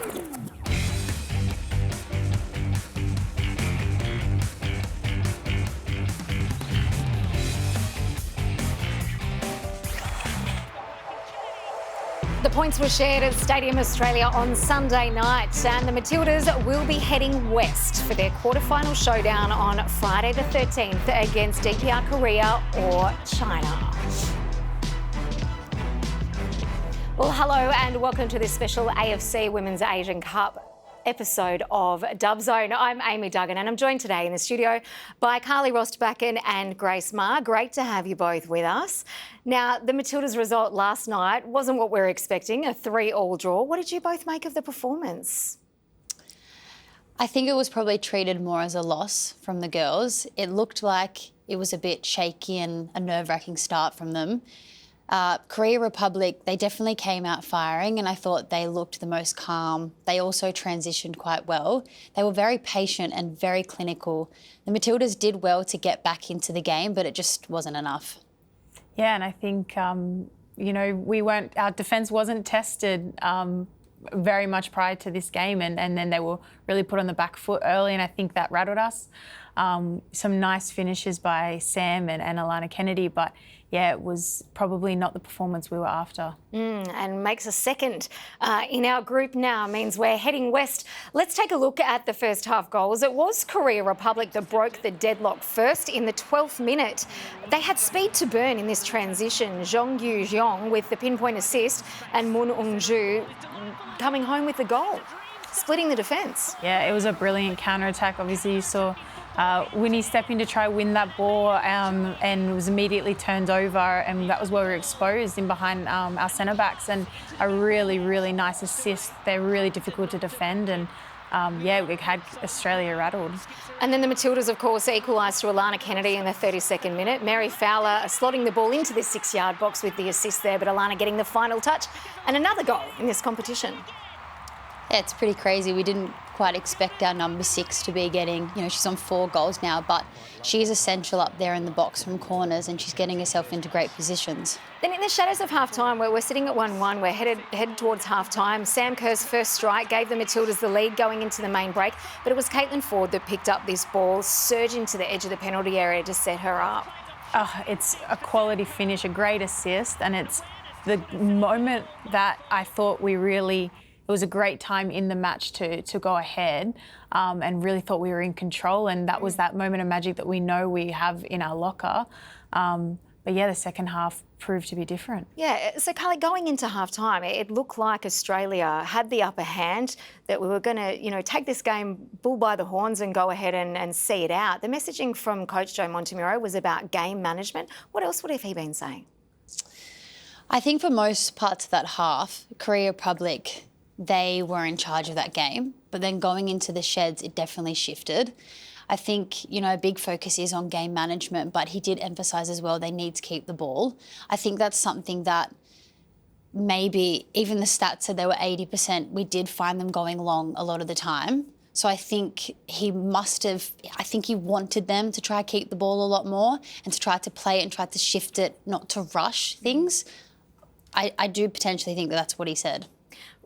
The points were shared at Stadium Australia on Sunday night, and the Matildas will be heading west for their quarterfinal showdown on Friday the 13th against DPR Korea or China. Well, hello and welcome to this special AFC Women's Asian Cup episode of Dub Zone. I'm Amy Duggan and I'm joined today in the studio by Carly Roestbakken and Grace Maher. Great to have you both with us. Now, the Matildas' result last night wasn't what we were expecting, a 3-3 draw. What did you both make of the performance? I think it was probably treated more as a loss from the girls. It looked like it was a bit shaky and a nerve-wracking start from them. Korea Republic, they definitely came out firing and I thought they looked the most calm. They also transitioned quite well. They were very patient and very clinical. The Matildas did well to get back into the game, but it just wasn't enough. Yeah, and I think, our defence wasn't tested very much prior to this game and then they were really put on the back foot early and I think that rattled us. Some nice finishes by Sam and Alana Kennedy, but yeah, it was probably not the performance we were after. And makes a second in our group now, means we're heading west. Let's take a look at the first half goals. It was Korea Republic that broke the deadlock first in the 12th minute. They had speed to burn in this transition. Jongyu Jeong with the pinpoint assist and Moon Eung-ju coming home with the goal, splitting the defence. Yeah, it was a brilliant counter-attack. Obviously, you saw Winnie step in to try win that ball and was immediately turned over and that was where we were exposed in behind our centre-backs and a really, really nice assist. They're really difficult to defend and we had Australia rattled. And then the Matildas, of course, equalised to Alana Kennedy in the 32nd minute. Mary Fowler slotting the ball into the 6-yard box with the assist there, but Alana getting the final touch and another goal in this competition. Yeah, it's pretty crazy. We didn't quite expect our number 6 to be getting, she's on 4 goals now, but she's essential up there in the box from corners and she's getting herself into great positions. Then in the shadows of half-time, where we're sitting at 1-1, we're headed towards half-time. Sam Kerr's first strike gave the Matildas the lead going into the main break, but it was Caitlin Ford that picked up this ball, surging to the edge of the penalty area to set her up. Oh, it's a quality finish, a great assist, and it's the moment that I thought it was a great time in the match to go ahead and really thought we were in control and that was that moment of magic that we know we have in our locker. But yeah, the second half proved to be different. Yeah, so Carly, going into half-time, it looked like Australia had the upper hand, that we were going to, take this game bull by the horns and go ahead and see it out. The messaging from Coach Joe Montemurro was about game management. What else would have he been saying? I think for most parts of that half, Korea Republic, they were in charge of that game, but then going into the sheds, it definitely shifted. I think, a big focus is on game management, but he did emphasise as well they need to keep the ball. I think that's something that maybe even the stats said they were 80%. We did find them going long a lot of the time. So I think he wanted them to try to keep the ball a lot more and to try to play it and try to shift it, not to rush things. I do potentially think that that's what he said.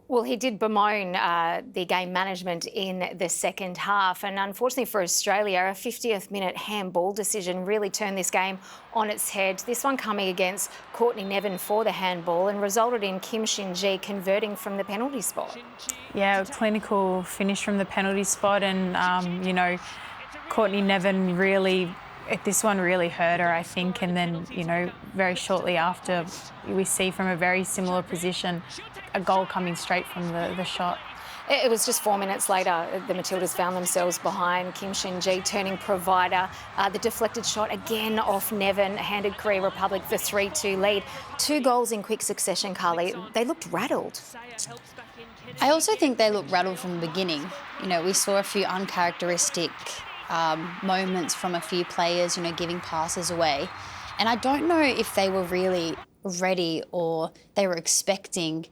Well, he did bemoan the game management in the second half. And unfortunately for Australia, a 50th minute handball decision really turned this game on its head. This one coming against Courtney Nevin for the handball and resulted in Kim Shin-ji converting from the penalty spot. Yeah, a clinical finish from the penalty spot and, Courtney Nevin this one really hurt her, I think. And then, very shortly after, we see from a very similar position a goal coming straight from the shot. It was just 4 minutes later, the Matildas found themselves behind. Kim Shin-ji turning provider. The deflected shot again off Nevin handed Korea Republic the 3-2 lead. 2 goals in quick succession, Carly. They looked rattled. I also think they looked rattled from the beginning. We saw a few uncharacteristic moments from a few players, giving passes away. And I don't know if they were really ready or they were expecting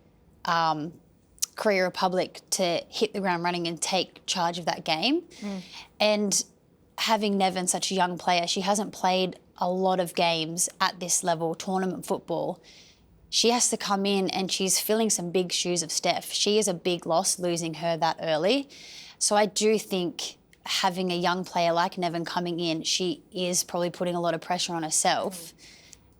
Korea Republic to hit the ground running and take charge of that game. And having Nevin, such a young player, she hasn't played a lot of games at this level, tournament football. she has to come in and she's filling some big shoes of Steph. She is a big loss losing her that early. So I do think having a young player like Nevin coming in, she is probably putting a lot of pressure on herself.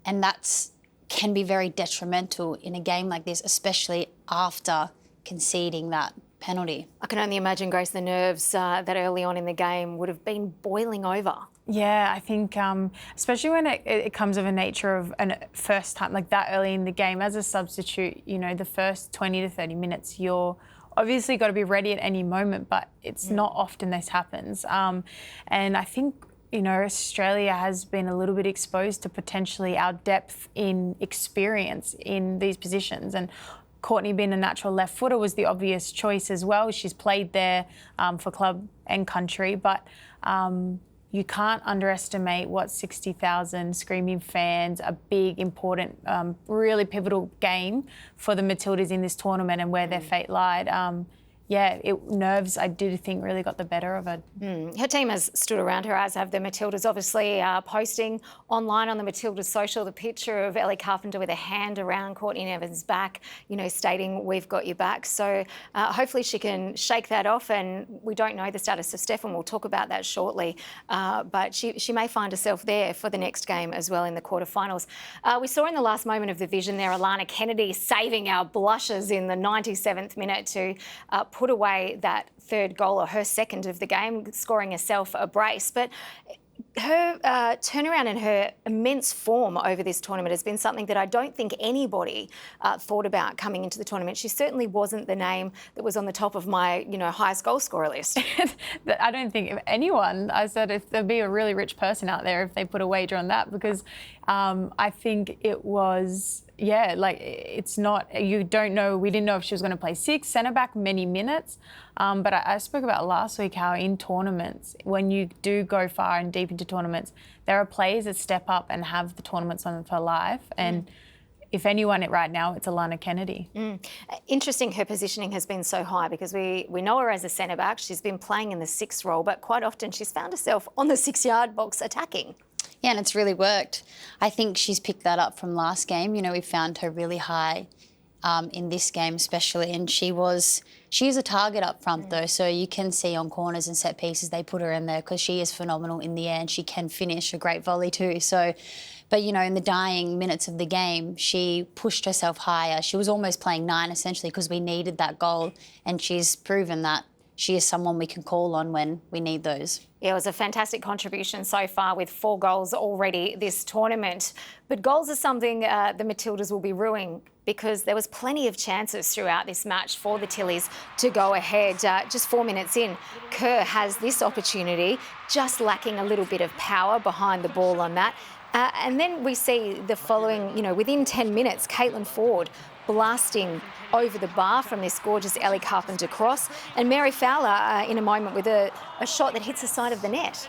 And that's can be very detrimental in a game like this, especially after conceding that penalty. I can only imagine, Grace, the nerves that early on in the game would have been boiling over. Yeah, I think especially when it comes of a nature of a first time, like that early in the game, as a substitute, you know, the first 20 to 30 minutes, you're obviously got to be ready at any moment, but it's not often this happens. And I think, you know, Australia has been a little bit exposed to potentially our depth in experience in these positions. And Courtney being a natural left footer was the obvious choice as well. She's played there for club and country, but you can't underestimate what 60,000 screaming fans, a big, important, really pivotal game for the Matildas in this tournament and where their fate lied. Nerves, I did think, really got the better of it. Her team has stood around her, as have the Matildas, obviously posting online on the Matildas social the picture of Ellie Carpenter with a hand around Courtney Nevin's back, you know, stating, "We've got your back." So hopefully she can shake that off, and we don't know the status of Steph, and we'll talk about that shortly. But she may find herself there for the next game as well in the quarterfinals. We saw in the last moment of the vision there Alana Kennedy saving our blushes in the 97th minute to put away that third goal, or her second of the game, scoring herself a brace. But her turnaround and her immense form over this tournament has been something that I don't think anybody thought about coming into the tournament. She certainly wasn't the name that was on the top of my, you know, highest goal scorer list. I don't think if anyone, I said if there'd be a really rich person out there if they put a wager on that, because I think it was, yeah, like it's not, you don't know, we didn't know if she was going to play six, centre back many minutes. But I spoke about last week how in tournaments, when you do go far and deep into tournaments, there are players that step up and have the tournaments on for life. And if anyone right now, it's Alana Kennedy. Interesting, her positioning has been so high because we know her as a centre back. She's been playing in the sixth role, but quite often she's found herself on the 6-yard box attacking. Yeah, and it's really worked. I think she's picked that up from last game. You know, we found her really high in this game especially, and she is a target up front though, so you can see on corners and set pieces they put her in there because she is phenomenal in the air and she can finish a great volley too. So, but you know, in the dying minutes of the game, she pushed herself higher. She was almost playing 9 essentially because we needed that goal, and she's proven that she is someone we can call on when we need those. Yeah, it was a fantastic contribution so far with 4 goals already this tournament. But goals are something the Matildas will be ruining because there was plenty of chances throughout this match for the Tillies to go ahead. Just 4 minutes in, Kerr has this opportunity, just lacking a little bit of power behind the ball on that. And then we see the following, you know, within 10 minutes, Caitlin Ford blasting over the bar from this gorgeous Ellie Carpenter cross, and Mary Fowler in a moment with a shot that hits the side of the net.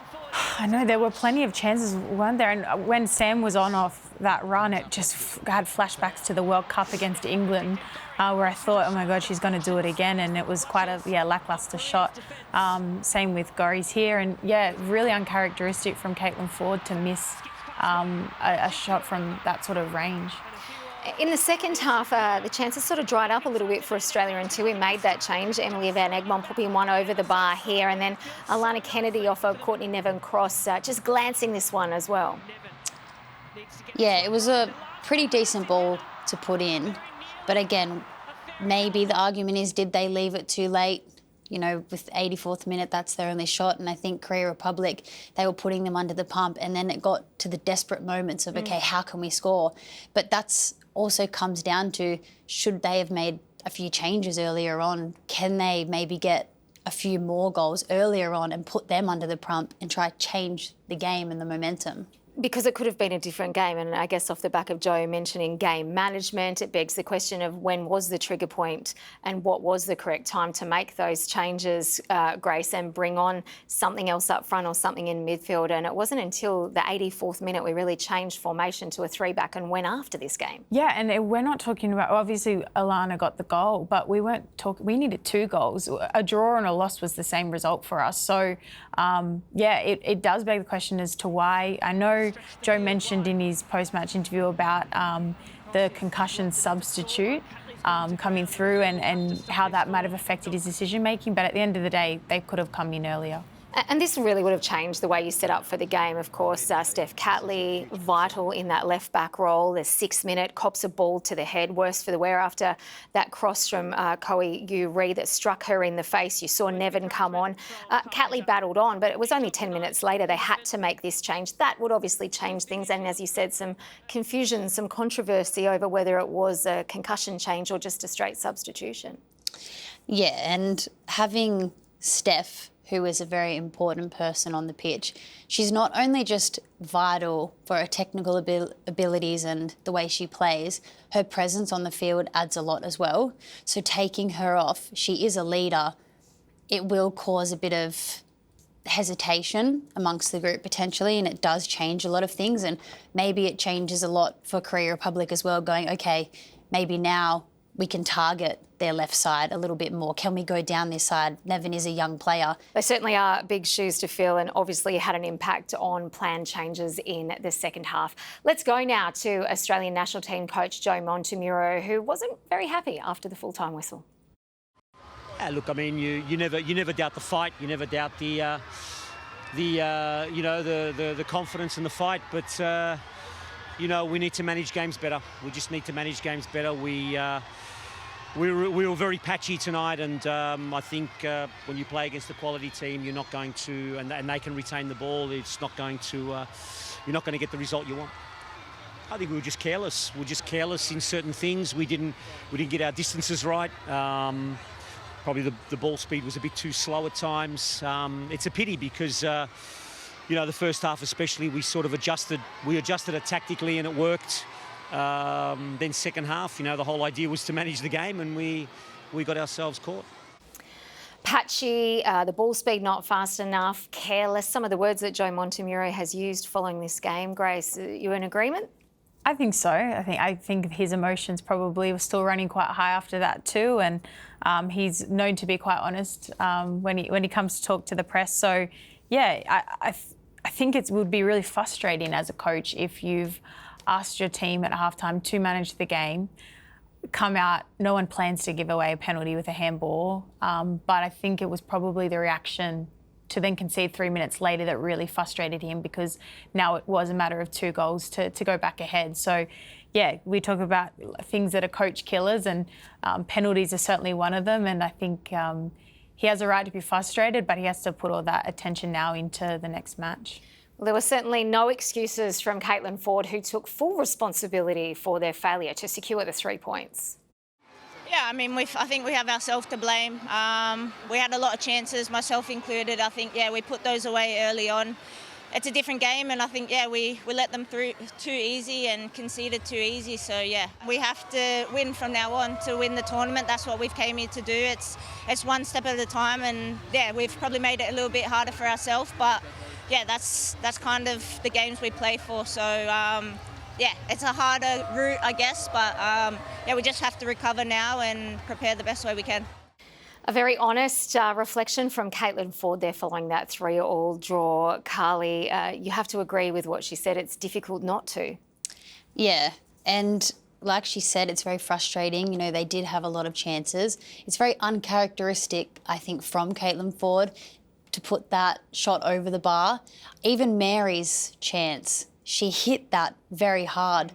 I know there were plenty of chances, weren't there? And when Sam was on off that run, it just had flashbacks to the World Cup against England, where I thought, oh my God, she's going to do it again. And it was quite a lacklustre shot. Same with Gorries here. And yeah, really uncharacteristic from Caitlin Ford to miss a shot from that sort of range. In the second half, the chances sort of dried up a little bit for Australia until we made that change. Emily Van Egmond popping one over the bar here, and then Alana Kennedy off a Courtney Nevin cross, just glancing this one as well. Yeah, it was a pretty decent ball to put in. But again, maybe the argument is, did they leave it too late? You know, with 84th minute, that's their only shot. And I think Korea Republic, they were putting them under the pump. And then it got to the desperate moments of, okay, how can we score? But that's also comes down to, should they have made a few changes earlier on? Can they maybe get a few more goals earlier on and put them under the pump and try to change the game and the momentum? Because it could have been a different game, and I guess off the back of Joe mentioning game management, it begs the question of when was the trigger point and what was the correct time to make those changes, Grace, and bring on something else up front or something in midfield. And it wasn't until the 84th minute we really changed formation to a 3-back and went after this game. Yeah, and we're not talking about, obviously Alana got the goal, but we weren't talking, we needed 2 goals. A draw and a loss was the same result for us. So, it does beg the question as to why. I know Joe mentioned in his post-match interview about the concussion substitute coming through and how that might have affected his decision making. But at the end of the day, they could have come in earlier. And this really would have changed the way you set up for the game, of course. Steph Catley, vital in that left-back role. The 6-minute, cops a ball to the head, worse for the wear after that cross from Koei Yu-Ri that struck her in the face. You saw Nevin come on. Catley battled on, but it was only 10 minutes later they had to make this change. That would obviously change things, and as you said, some confusion, some controversy over whether it was a concussion change or just a straight substitution. Yeah, and having Steph, who is a very important person on the pitch, she's not only just vital for her technical abilities and the way she plays, her presence on the field adds a lot as well. So taking her off, she is a leader. It will cause a bit of hesitation amongst the group potentially, and it does change a lot of things, and maybe it changes a lot for Korea Republic as well, going, okay, maybe now we can target their left side a little bit more. Can we go down this side? Nevin is a young player. They certainly are big shoes to fill, and obviously had an impact on plan changes in the second half. Let's go now to Australian national team coach Joe Montemuro, who wasn't very happy after the full-time whistle. Look, I mean, you never doubt the fight. You never doubt the confidence in the fight. But we need to manage games better. We just need to manage games better. We were very patchy tonight, and I think when you play against a quality team, you're not going to, and they can retain the ball. It's not going to, you're not going to get the result you want. I think we were just careless. We were just careless in certain things. We didn't get our distances right. Probably the ball speed was a bit too slow at times. It's a pity because the first half especially, we sort of adjusted it tactically and it worked. Then second half, the whole idea was to manage the game, and we got ourselves caught. Patchy, the ball speed not fast enough, careless, some of the words that Joe Montemuro has used following this game. Grace, you in agreement? I think so. I think his emotions probably were still running quite high after that too, and he's known to be quite honest when he comes to talk to the press. So, yeah, I think it would be really frustrating as a coach if you've asked your team at halftime to manage the game, come out, no one plans to give away a penalty with a handball, but I think it was probably the reaction to then concede 3 minutes later that really frustrated him, because now it was a matter of 2 goals to go back ahead. So, yeah, we talk about things that are coach killers, and penalties are certainly one of them, and I think he has a right to be frustrated, but he has to put all that attention now into the next match. Well, there were certainly no excuses from Caitlin Ford, who took full responsibility for their failure to secure the 3 points. Yeah, I mean, I think we have ourselves to blame. We had a lot of chances, myself included. I think, we put those away early on. It's a different game, and I think, we let them through too easy and conceded too easy. So, we have to win from now on to win the tournament. That's what we've came here to do. It's one step at a time, and, we've probably made it a little bit harder for ourselves, but that's kind of the games we play for. So, it's a harder route, I guess, but, we just have to recover now and prepare the best way we can. A very honest reflection from Caitlin Ford there following that 3-3 draw. Carly, you have to agree with what she said. It's difficult not to. Yeah, and like she said, it's very frustrating. They did have a lot of chances. It's very uncharacteristic, I think, from Caitlin Ford to put that shot over the bar. Even Mary's chance, she hit that very hard,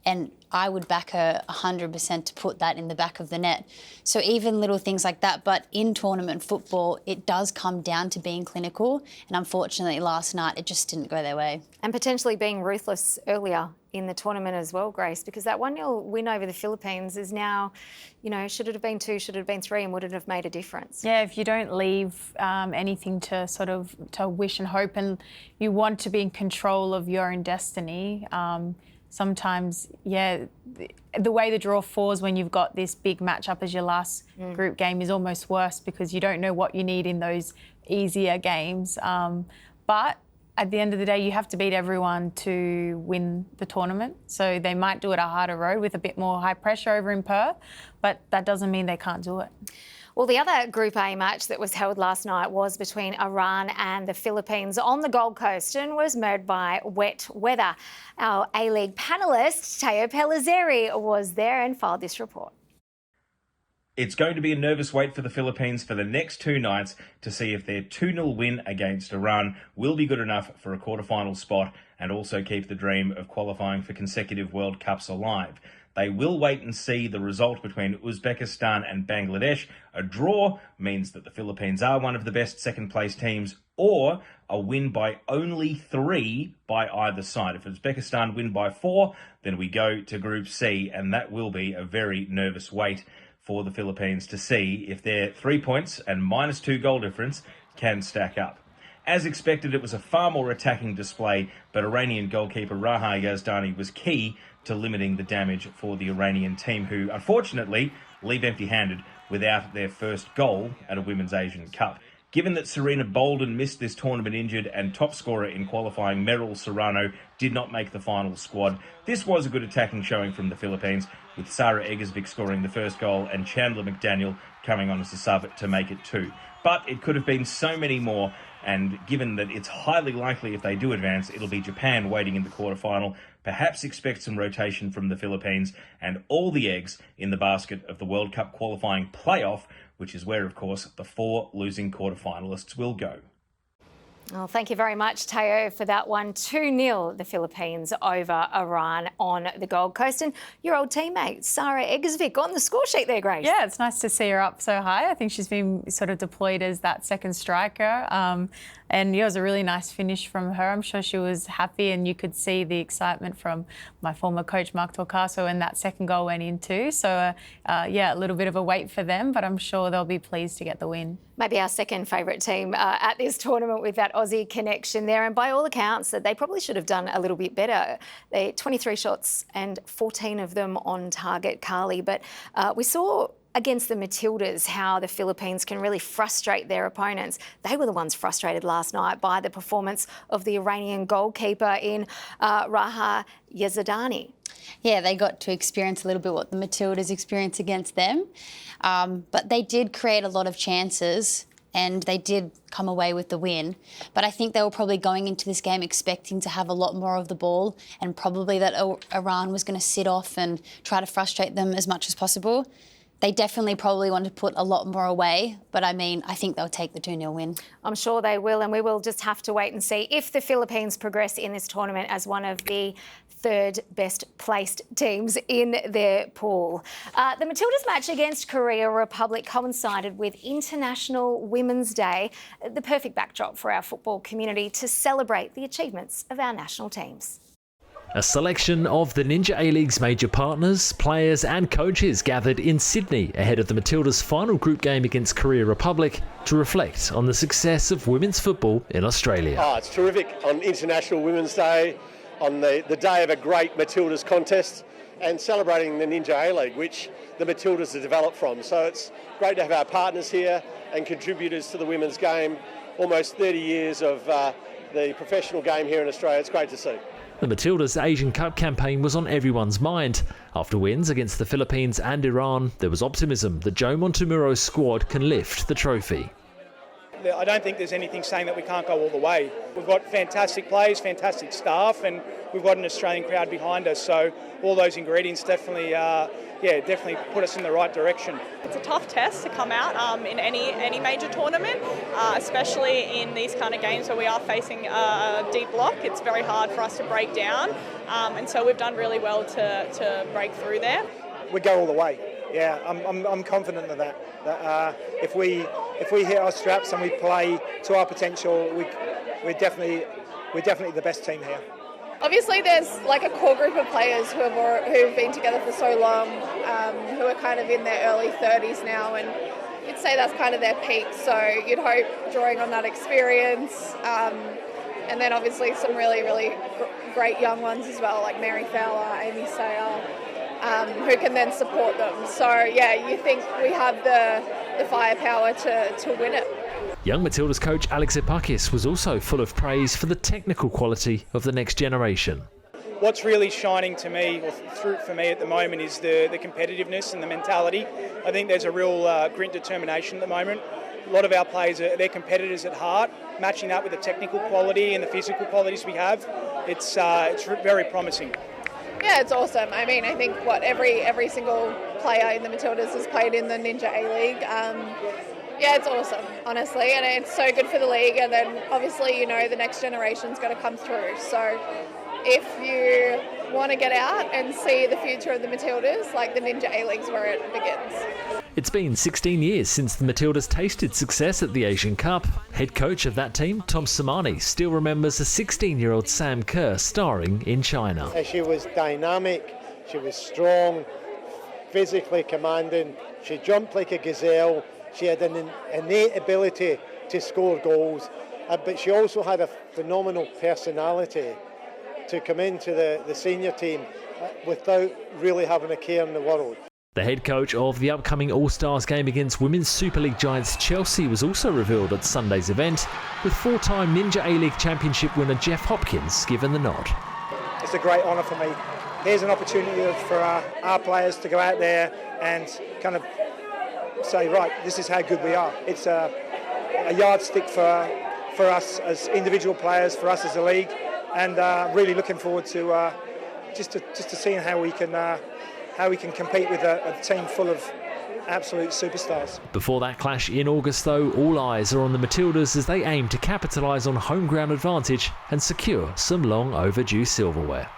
and I would back her 100% to put that in the back of the net. So even little things like that, but in tournament football, it does come down to being clinical, and unfortunately last night it just didn't go their way. And potentially being ruthless earlier in the tournament as well, Grace, because that 1-0 win over the Philippines is now, should it have been 2, should it have been 3, and would it have made a difference? Yeah, if you don't leave anything to to wish and hope, and you want to be in control of your own destiny, sometimes, the way the draw falls when you've got this big matchup as your last group game is almost worse, because you don't know what you need in those easier games. But at the end of the day, you have to beat everyone to win the tournament. So they might do it a harder road with a bit more high pressure over in Perth, but that doesn't mean they can't do it. Well, the other Group A match that was held last night was between Iran and the Philippines on the Gold Coast and was marred by wet weather. Our A-League panellist, Teo Pellizzeri, was there and filed this report. It's going to be a nervous wait for the Philippines for the next two nights to see if their 2-0 win against Iran will be good enough for a quarterfinal spot and also keep the dream of qualifying for consecutive World Cups alive. They will wait and see the result between Uzbekistan and Bangladesh. A draw means that the Philippines are one of the best second-place teams, or a win by only 3 by either side. If Uzbekistan win by 4, then we go to Group C, and that will be a very nervous wait for the Philippines to see if their 3 points and -2 goal difference can stack up. As expected, it was a far more attacking display, but Iranian goalkeeper Raha Yazdani was key to limiting the damage for the Iranian team, who unfortunately leave empty-handed without their first goal at a Women's Asian Cup. Given that Serena Bolden missed this tournament injured and top scorer in qualifying Meryl Serrano did not make the final squad, this was a good attacking showing from the Philippines, with Sarah Egersvik scoring the first goal and Chandler McDaniel coming on as a sub to make it 2. But it could have been so many more, and given that it's highly likely if they do advance, it'll be Japan waiting in the quarterfinal. Perhaps expect some rotation from the Philippines and all the eggs in the basket of the World Cup qualifying playoff, which is where, of course, the 4 losing quarterfinalists will go. Well, thank you very much, Teo, for that one. 2-0, the Philippines over Iran on the Gold Coast. And your old teammate, Sarah Egersvik, on the score sheet there, Grace. Yeah, it's nice to see her up so high. I think she's been sort of deployed as that second striker. And it was a really nice finish from her. I'm sure she was happy, and you could see the excitement from my former coach, Mark Torcaso, and that second goal went in too. So, yeah, a little bit of a wait for them, but I'm sure they'll be pleased to get the win. Maybe our second favourite team at this tournament with that Aussie connection there. And by all accounts, that they probably should have done a little bit better. They 23 shots and 14 of them on target, Carly. But we saw against the Matildas how the Philippines can really frustrate their opponents. They were the ones frustrated last night by the performance of the Iranian goalkeeper in Raha Yazdani. Yeah, they got to experience a little bit what the Matildas experienced against them. But they did create a lot of chances and they did come away with the win. But I think they were probably going into this game expecting to have a lot more of the ball, and probably that Iran was going to sit off and try to frustrate them as much as possible. They definitely probably want to put a lot more away, but I think they'll take the 2-0 win. I'm sure they will, and we will just have to wait and see if the Philippines progress in this tournament as one of the third best placed teams in their pool. The Matildas match against Korea Republic coincided with International Women's Day, the perfect backdrop for our football community to celebrate the achievements of our national teams. A selection of the Ninja A-League's major partners, players and coaches gathered in Sydney ahead of the Matildas' final group game against Korea Republic to reflect on the success of women's football in Australia. Oh, it's terrific on International Women's Day, on the day of a great Matildas contest, and celebrating the Ninja A-League, which the Matildas have developed from. So it's great to have our partners here and contributors to the women's game. Almost 30 years of the professional game here in Australia. It's great to see. The Matildas' Asian Cup campaign was on everyone's mind. After wins against the Philippines and Iran, there was optimism that Joe Montemuro's squad can lift the trophy. I don't think there's anything saying that we can't go all the way. We've got fantastic players, fantastic staff, and we've got an Australian crowd behind us. So all those ingredients definitely put us in the right direction. It's a tough test to come out in any major tournament, especially in these kind of games where we are facing a deep block. It's very hard for us to break down, and so we've done really well to break through there. We go all the way. Yeah, I'm confident of that. That if we hit our straps and we play to our potential, we're definitely the best team here. Obviously, there's like a core group of players who've been together for so long, who are kind of in their early 30s now, and you'd say that's kind of their peak. So you'd hope drawing on that experience, and then obviously some really, really great young ones as well, like Mary Fowler, Amy Sayer, who can then support them. So yeah, you think we have the firepower to win it. Young Matildas coach Alex Epakis was also full of praise for the technical quality of the next generation. what's really shining to me, or through for me at the moment, is the competitiveness and the mentality. I think there's a real grit and determination at the moment. A lot of our players, they're competitors at heart. Matching that with the technical quality and the physical qualities we have, it's very promising. Yeah, it's awesome. I mean, I think every single player in the Matildas has played in the Ninja A-League. Yeah, it's awesome, honestly, and it's so good for the league. And then obviously, you know, the next generation's got to come through. So if you want to get out and see the future of the Matildas, like, the Ninja A-League's where it begins. It's been 16 years since the Matildas tasted success at the Asian Cup. Head coach of that team, Tom Samani, still remembers a 16-year-old Sam Kerr starring in China. She was dynamic, she was strong, physically commanding, she jumped like a gazelle, she had an innate ability to score goals, but she also had a phenomenal personality to come into the senior team without really having a care in the world. The head coach of the upcoming All-Stars game against Women's Super League giants Chelsea was also revealed at Sunday's event, with four-time Ninja A-League Championship winner Jeff Hopkins given the nod. It's a great honour for me. Here's an opportunity for our players to go out there and kind of say, right, this is how good we are. It's a yardstick for us as individual players, for us as a league, and really looking forward to just to seeing how we can compete with a team full of absolute superstars. Before that clash in August, though, all eyes are on the Matildas as they aim to capitalise on home ground advantage and secure some long overdue silverware.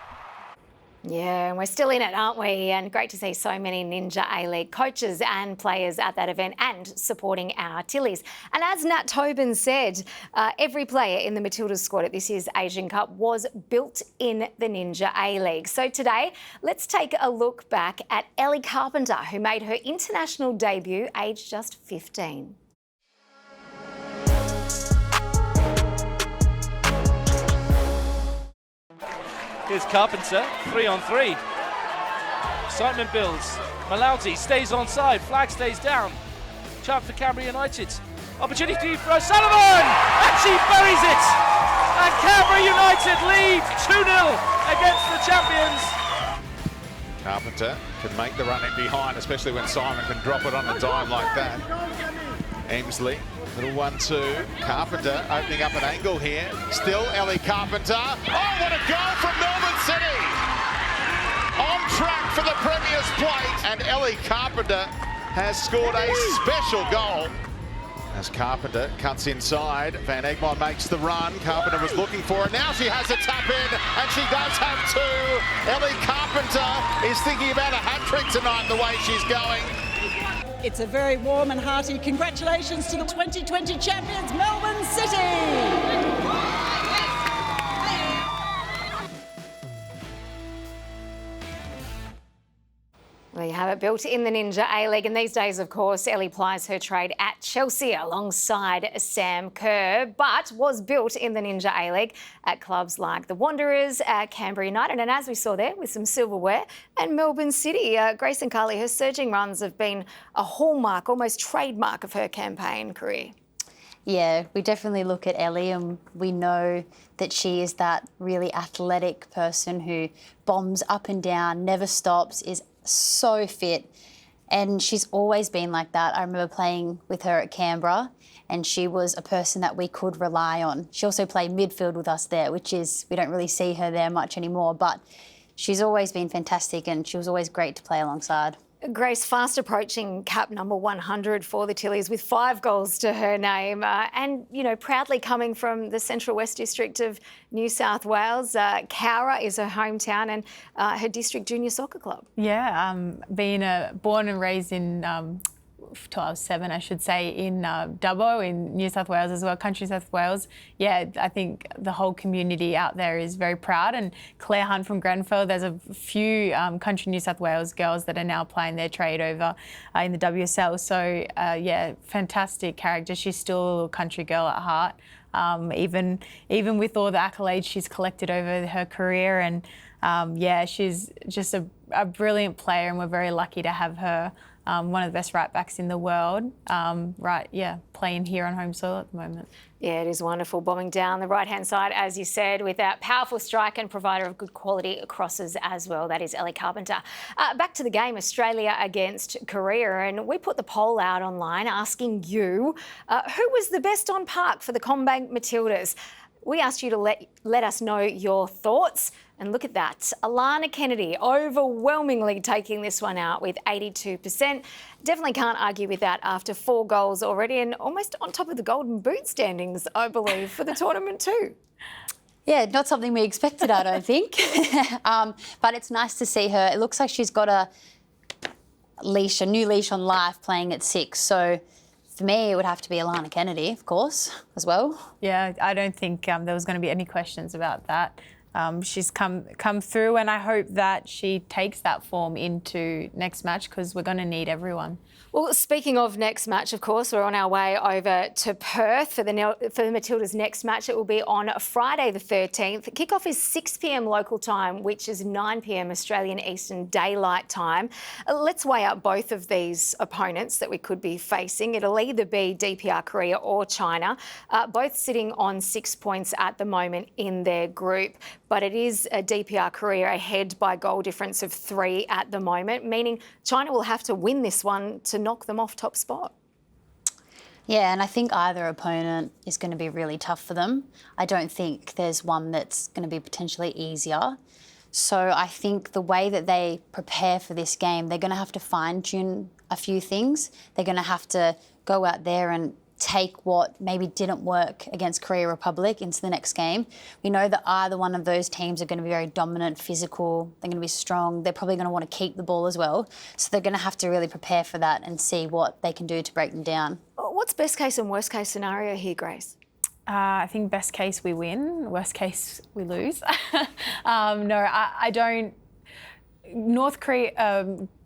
Yeah, and we're still in it, aren't we? And great to see so many Ninja A-League coaches and players at that event and supporting our Tillies. And as Nat Tobin said, every player in the Matildas squad at this year's Asian Cup was built in the Ninja A-League. So today, let's take a look back at Ellie Carpenter, who made her international debut aged just 15. Here's Carpenter, 3-on-3. Excitement builds. Malouti stays onside, flag stays down. Chance for Canberra United. Opportunity for O'Sullivan! And she buries it! And Canberra United lead 2-0 against the champions. Carpenter can make the run in behind, especially when Simon can drop it on a dime like that. Emsley, little 1-2. Carpenter opening up an angle here. Still Ellie Carpenter. Oh, what a goal from Melbourne City! On track for the Premier's plate, and Ellie Carpenter has scored a special goal. As Carpenter cuts inside, Van Egmond makes the run. Carpenter was looking for it. Now she has a tap in, and she does have two. Ellie Carpenter is thinking about a hat-trick tonight, the way she's going. It's a very warm and hearty congratulations to the 2020 champions, Melbourne City! There you have it, built in the Ninja A-League. And these days, of course, Ellie plies her trade at Chelsea alongside Sam Kerr, but was built in the Ninja A-League at clubs like the Wanderers, Canberra United, and as we saw there, with some silverware, and Melbourne City. Grace and Carly, her surging runs have been a hallmark, almost trademark of her campaign career. Yeah, we definitely look at Ellie and we know that she is that really athletic person who bombs up and down, never stops, is so fit, and she's always been like that. I remember playing with her at Canberra and she was a person that we could rely on. She also played midfield with us there, which is, we don't really see her there much anymore, but she's always been fantastic and she was always great to play alongside. Grace, fast approaching cap number 100 for the Tillies with 5 goals to her name and, you know, proudly coming from the Central West District of New South Wales. Cowra is her hometown and her district junior soccer club. Yeah, being born and raised in till I was 7, I should say, in Dubbo in New South Wales as well, country South Wales. Yeah, I think the whole community out there is very proud. And Claire Hunt from Grenfell, there's a few country New South Wales girls that are now playing their trade over in the WSL. So yeah, fantastic character. She's still a little country girl at heart. Even with all the accolades she's collected over her career, and yeah, she's just a brilliant player, and we're very lucky to have her one of the best right backs in the world. Playing here on home soil at the moment. Yeah, it is wonderful. Bombing down the right-hand side, as you said, with that powerful strike and provider of good quality crosses as well. That is Ellie Carpenter. Back to the game, Australia against Korea. And we put the poll out online asking you, who was the best on park for the Combank Matildas? We asked you to let us know your thoughts. And look at that. Alana Kennedy overwhelmingly taking this one out with 82%. Definitely can't argue with that after 4 goals already and almost on top of the Golden Boot standings, I believe, for the tournament too. Yeah, not something we expected, I don't think. But it's nice to see her. It looks like she's got a new leash on life playing at 6. So for me, it would have to be Alana Kennedy, of course, as well. Yeah, I don't think there was going to be any questions about that. She's come through, and I hope that she takes that form into next match because we're going to need everyone. Well, speaking of next match, of course, we're on our way over to Perth for the Matildas' next match. It will be on Friday the 13th. Kickoff is 6 p.m. local time, which is 9 p.m. Australian Eastern Daylight Time. Let's weigh up both of these opponents that we could be facing. It'll either be DPR Korea or China, both sitting on 6 points at the moment in their group. But it is DPR Korea ahead by goal difference of 3 at the moment, meaning China will have to win this one to knock them off top spot. Yeah, and I think either opponent is going to be really tough for them. I don't think there's one that's going to be potentially easier. So I think the way that they prepare for this game, they're going to have to fine-tune a few things. They're going to have to go out there and take what maybe didn't work against Korea Republic into the next game. We know that either one of those teams are going to be very dominant, physical, they're going to be strong, they're probably going to want to keep the ball as well. So they're going to have to really prepare for that and see what they can do to break them down. What's best case and worst case scenario here, Grace? I think best case we win, worst case we lose. I don't. North Korea,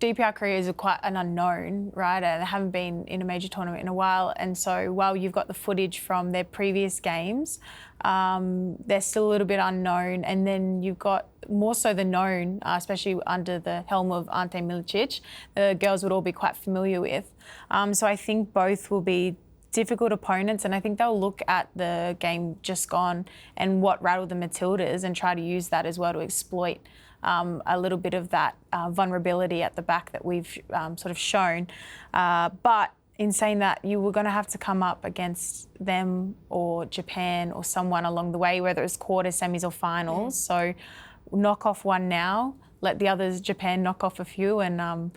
DPR Korea is quite an unknown, right? And they haven't been in a major tournament in a while. And so while you've got the footage from their previous games, they're still a little bit unknown. And then you've got more so the known, especially under the helm of Ante Milicic, the girls would all be quite familiar with. So I think both will be difficult opponents, and I think they'll look at the game just gone and what rattled the Matildas and try to use that as well to exploit a little bit of that vulnerability at the back that we've sort of shown. But in saying that, you were going to have to come up against them or Japan or someone along the way, whether it's quarters, semis or finals. So knock off one now, let the others, Japan, knock off a few, and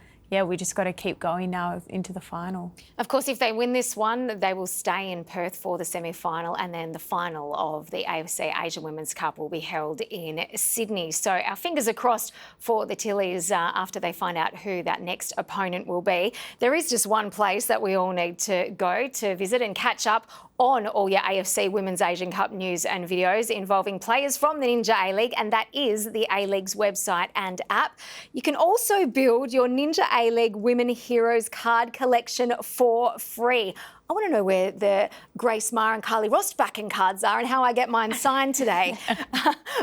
we just got to keep going now into the final. Of course, if they win this one, they will stay in Perth for the semi-final, and then the final of the AFC Asia Women's Cup will be held in Sydney. So our fingers are crossed for the Tillies after they find out who that next opponent will be. There is just one place that we all need to go to visit and catch up on all your AFC Women's Asian Cup news and videos involving players from the Ninja A-League, and that is the A-League's website and app. You can also build your Ninja A-League Women Heroes card collection for free. I want to know where the Grace Maher and Carly Roestbakken cards are and how I get mine signed today.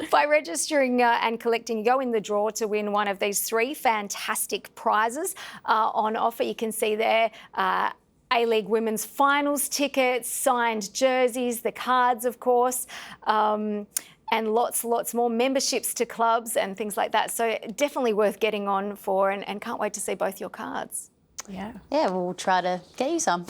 By registering and collecting, you go in the draw to win one of these 3 fantastic prizes on offer. You can see there A-League Women's Finals tickets, signed jerseys, the cards, of course, and lots more memberships to clubs and things like that. So definitely worth getting on for, and can't wait to see both your cards. Yeah, we'll try to get you some.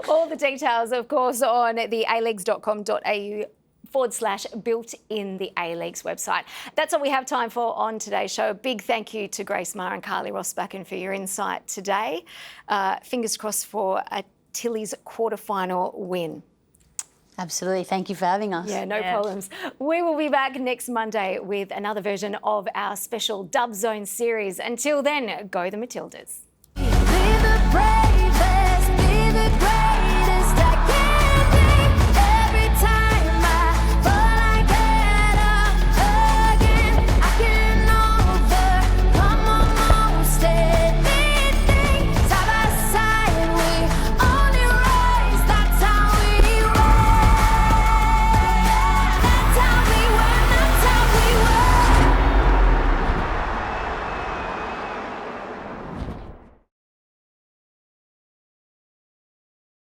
All the details, of course, on the aleagues.com.au/built in the A-League's website. That's all we have time for on today's show. A big thank you to Grace Maher and Carly Roestbakken for your insight today. Fingers crossed for a Tillies quarterfinal win. Absolutely. Thank you for having us. Yeah, no problems. We will be back next Monday with another version of our special Dub Zone series. Until then, go the Matildas.